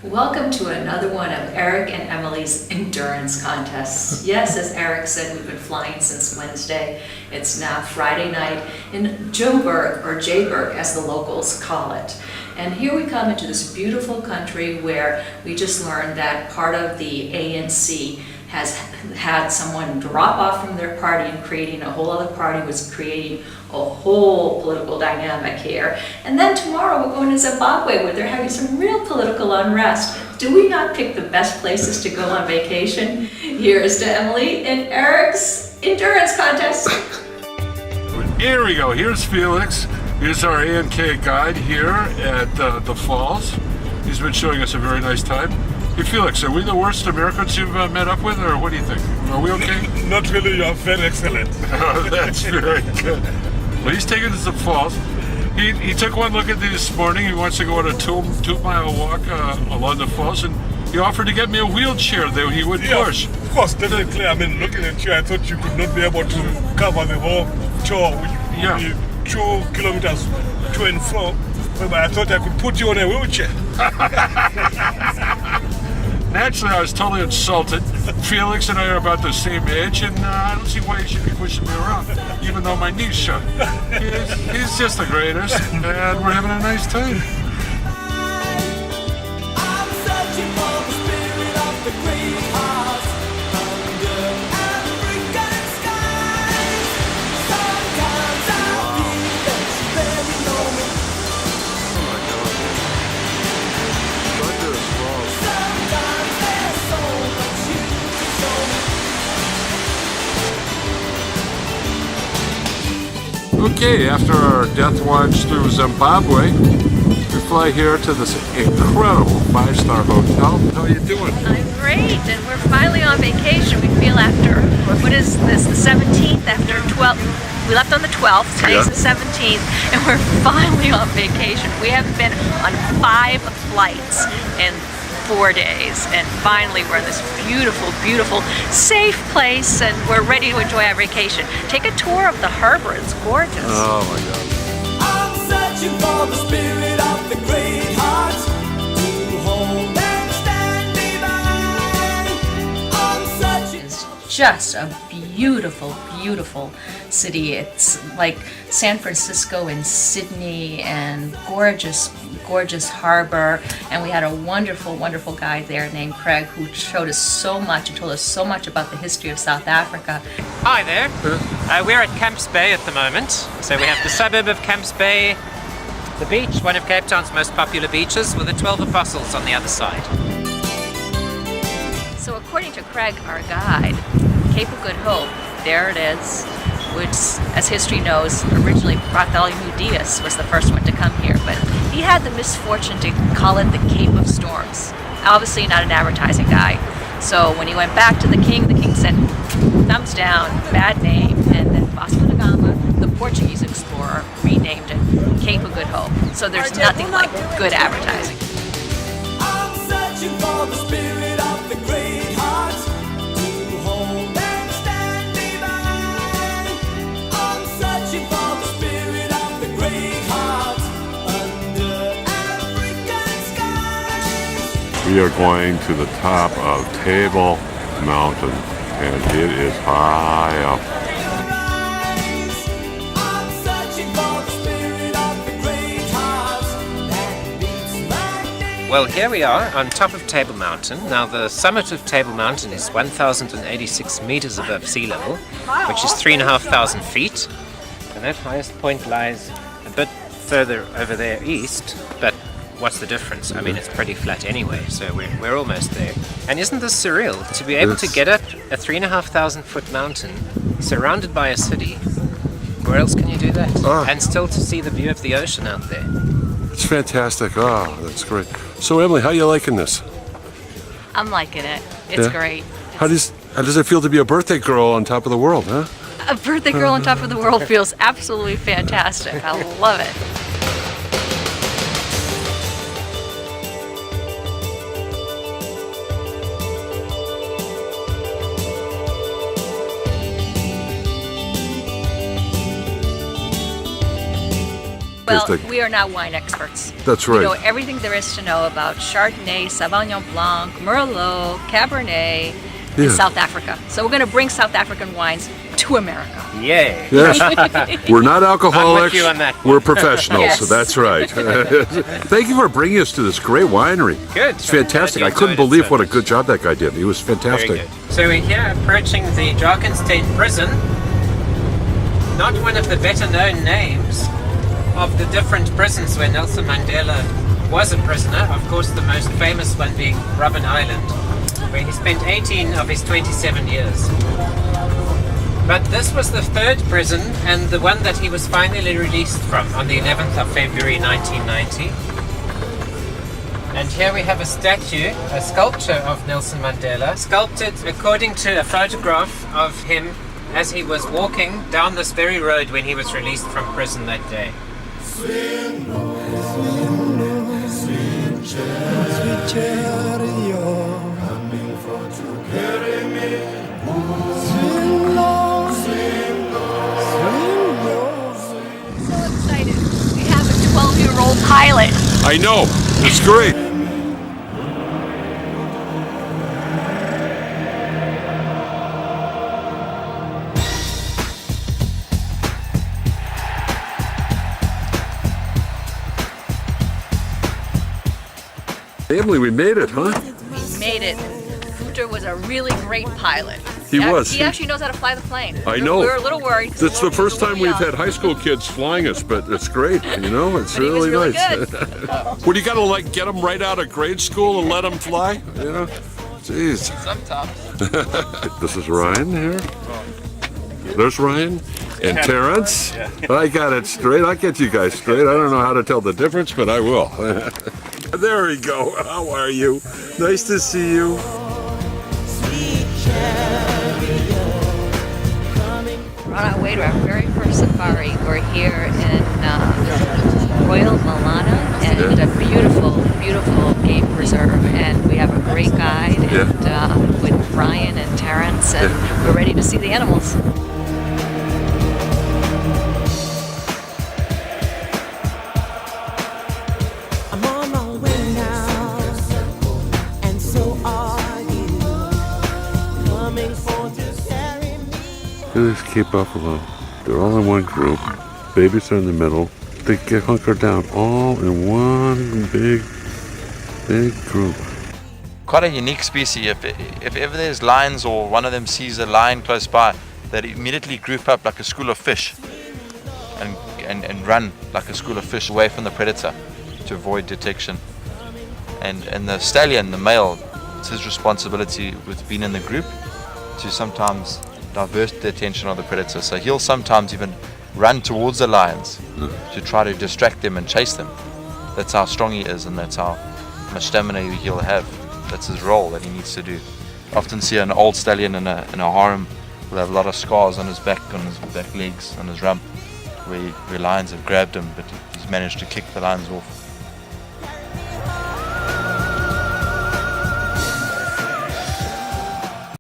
Welcome to another one of Eric and Emily's endurance contests. Yes, as Eric said, we've been flying since Wednesday. It's now Friday night in Joburg, or Jayburg as the locals call it. And here we come into this beautiful country where we just learned that part of the ANC has had someone drop off from their party and creating a whole other party, was creating a whole political dynamic here. And then tomorrow we're going to Zimbabwe where they're having some real political unrest. Do we not pick the best places to go on vacation? Here's to Emily and Eric's endurance contest. Here we go, here's Felix. Here's our ANK guide here at the falls. He's been showing us a very nice time. Hey Felix, are we the worst Americans you've met up with, or what do you think? Are we okay? Not really, you are very excellent. Oh, that's very good. Well, he's taking us to the falls. He took one look at these this morning. He wants to go on a two-mile walk along the falls, and he offered to get me a wheelchair that he would push. Of course, definitely. I mean, looking at you, I thought you could not be able to cover the whole tour, which would be 2 kilometers to and fro. But I thought I could put you on a wheelchair. Naturally, I was totally insulted. Felix and I are about the same age, and I don't see why he should be pushing me around, even though my knee's shut. He's just the greatest, and we're having a nice time. I'm searching for the spirit of the great heart under African skies. Sometimes I feel that you barely know me. Oh my God. Thunderous falls. Sometimes there's so much you can show me. Okay, after our death watch through Zimbabwe, we fly here to this incredible 5-star hotel. How are you doing? I'm great, and we're finally on vacation. We feel after, what is this, the 17th, after 12, we left on the 12th, today's the 17th, and we're finally on vacation. We have been on 5 flights in 4 days, and finally we're in this beautiful, beautiful, safe place, and we're ready to enjoy our vacation. Take a tour of the harbor, it's gorgeous. Oh my God. I'm searching for the spirit of the great heart to hold and stand divine. I'm searching. It's just a beautiful, beautiful city. It's like San Francisco and Sydney, and gorgeous, gorgeous harbor. And we had a wonderful, wonderful guide there named Craig who showed us so much and told us so much about the history of South Africa. Hi there. We're at Camps Bay at the moment. So we have the suburb of Camps Bay, the beach, one of Cape Town's most popular beaches, with the 12 Apostles on the other side. So according to Craig, our guide, Cape of Good Hope, there it is, which, as history knows, originally Bartholomew Dias was the first one to come here, but he had the misfortune to call it the Cape of Storms. Obviously not an advertising guy. So when he went back to the king said, thumbs down, bad name, and then Vasco da Gama, the Portuguese explorer, renamed it Cape of Good Hope. So there's nothing like good advertising. I'm searching for the spirit of the great heart to hold and stand divine. I'm searching for the spirit of the great heart under African skies. We are going to the top of Table Mountain, and it is high up. I'm searching for the spirit of the great heart that beats my name. Well, here we are on top of Table Mountain. Now, the summit of Table Mountain is 1,086 meters above sea level, which is 3,500 feet. And that highest point lies a bit further over there east, but what's the difference? I mean, it's pretty flat anyway, so we're almost there. And isn't this surreal? To be able to get up a 3,500 foot mountain surrounded by a city, where else can you do that? And still to see the view of the ocean out there. It's fantastic. Oh, that's great. So Emily, how are you liking this? I'm liking it. It's great. How does it feel to be a birthday girl on top of the world, huh? A birthday girl on top of the world feels absolutely fantastic. I love it. tasting. Well, we are not wine experts. That's We right. know everything there is to know about Chardonnay, Sauvignon Blanc, Merlot, Cabernet, Yeah. and South Africa. So we're going to bring South African wines to America. Yay! Yes. We're not alcoholics. you on that one. We're professionals. Yes. So that's right. Thank you for bringing us to this great winery. Good. It's fantastic. I I'm glad you couldn't enjoyed it believe so what a much. good job that guy did. He was fantastic. Very good. So we're here approaching the Drakensberg prison. Not one of the better known names of the different prisons where Nelson Mandela was a prisoner. Of course, the most famous one being Robben Island, where he spent 18 of his 27 years. But this was the third prison and the one that he was finally released from on the 11th of February 1990. And here we have a statue, a sculpture of Nelson Mandela, sculpted according to a photograph of him as he was walking down this very road when he was released from prison that day. So excited. We have a 12-year-old pilot. I know. It's great. Emily, we made it, huh? We made it. Wouter was a really great pilot. He was. He actually knows how to fly the plane. I know. We were a little worried. 'cause It's the he first was a time little we've young. had high school kids flying us, but it's great. You know, it's But he was really nice. good. What do you got to like get them right out of grade school and let them fly? You know, jeez. Sometimes. This is Ryan here. There's Ryan and Terrence. I got it straight. I get you guys straight. I don't know how to tell the difference, but I will. There we go. How are you? Nice to see you. We're on our way to our very first safari. We're here in Royal Malana, and Yeah. a beautiful, beautiful game preserve. And we have a great guide and, with Ryan and Terrence, and we're ready to see the animals. I'm on my way now, and so are you. Coming for to carry me. Look at this Cape Buffalo. They're all in one group. Babies are in the middle. They get hunkered down all in one big group. Quite a unique species. If ever there's lions or one of them sees a lion close by, they immediately group up like a school of fish and run like a school of fish away from the predator to avoid detection. And the stallion, the male, it's his responsibility with being in the group to sometimes divert the attention of the predator. So he'll sometimes even run towards the lions to try to distract them and chase them. That's how strong he is, and that's how much stamina he'll have. That's his role that he needs to do. Often see an old stallion in a harem will have a lot of scars on his back legs, on his rump, where lions have grabbed him, but he's managed to kick the lions off.